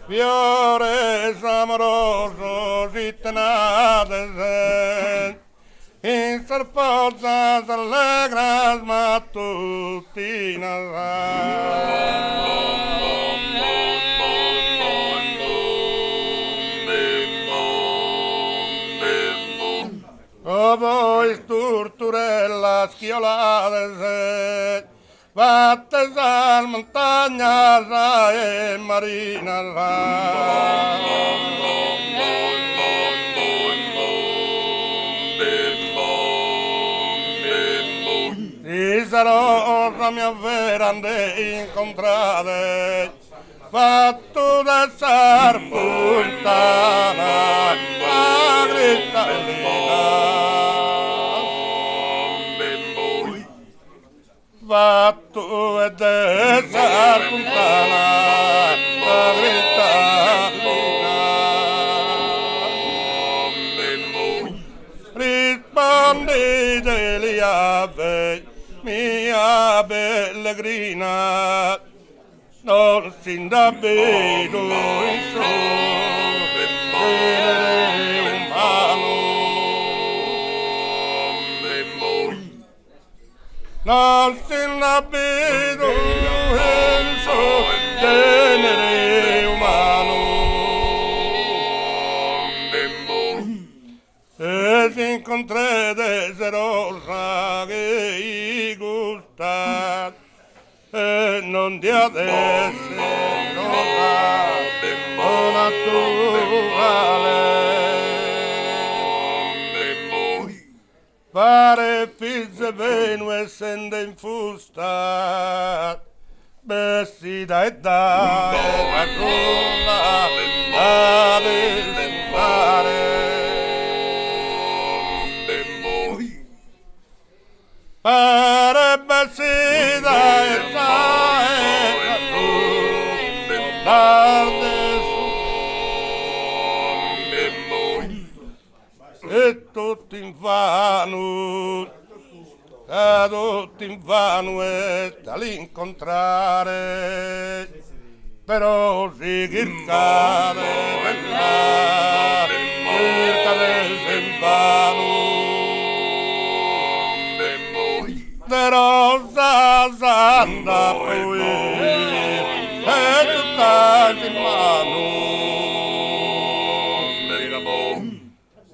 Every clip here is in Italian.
fiore amoroso si tenate in serpozza s'allegra mattutina voi storturella schiolate vatte sal montagna e marina si sarò la mia verande incontrate fatto da sar puntana a cristallina fatto e dessa puntana a cristallina rispondete li ave mia pellegrina non si indabito in genere umano non si indabito in genere umano e si incontrate se rosa che i gustate e non di adesso non naturale pare pizze venu essendo in fusta vestita e da la rolla a desfare pare vestita e e tutti in vano e dall'incontrare però si cercare in vano de rosa santa poi e tutta in mano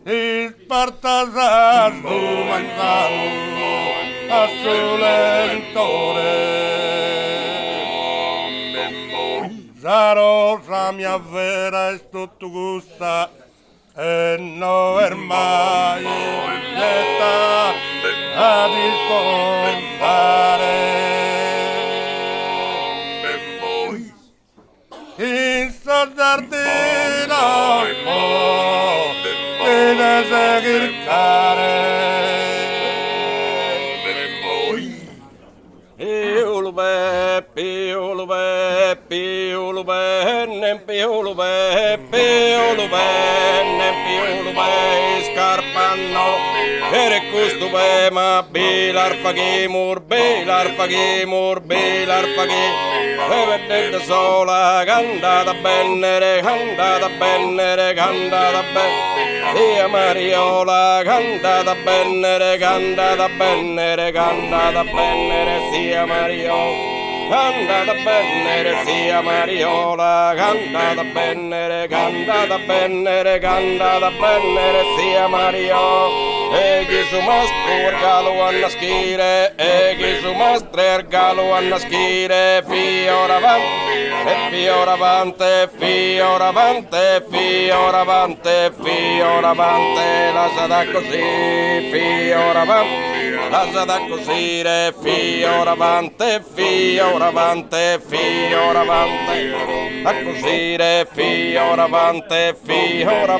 il partasardo manzano a solentore la rosa mia vera è tutto gusta e no ormai l'età a discontare in sto giardino e da cercare scarpano e questo ma belarfaghe e vedete sola cantata bene sia Mariola cantata bene sia Mariola cantata bene sia Mariola cantata bene sia Mariola e chi su mastro ergalo a naschire e chi su mastro ergalo a naschire fiora avante lasciata così fiora lasciata così re fiora avante a così re fiora avante fiora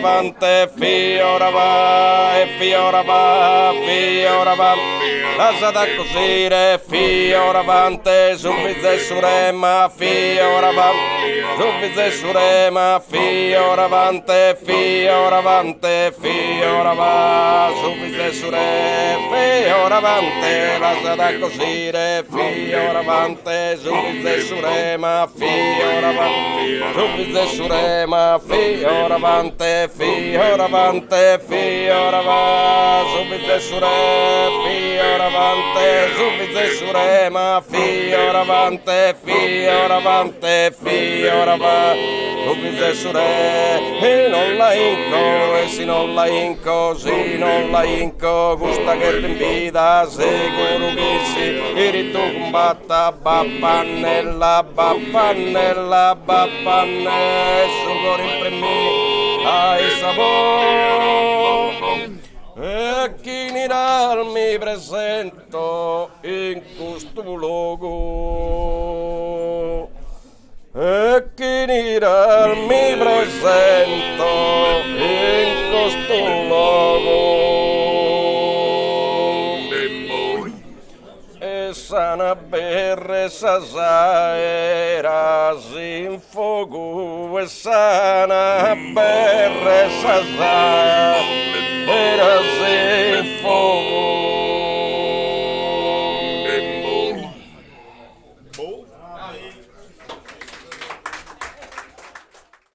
va lasciata così re fiora avante subito surema fiora va subito surema fiora avante fiora va subito sure fiora avante lasciata così re fiora avante subito surema fiora va Subite surema, fiora avante, fiora avante, fiora va. Subite sure, fiora avante, subite surema, fiora avante, fiora avante, fiora va. Subite sure, e non la inco, e se non la inco, se non la inco, gusta che t'invida, sicuro che si, iri tu combatta, bappannella, bappannella, bappannella, sucor imprimi, ai sabor. E chi niral mi presento in questo luogo. E chi niral mi presento in questo luogo. E sana berre sasaera sin fogo. E sana berre sasaera sin fogo.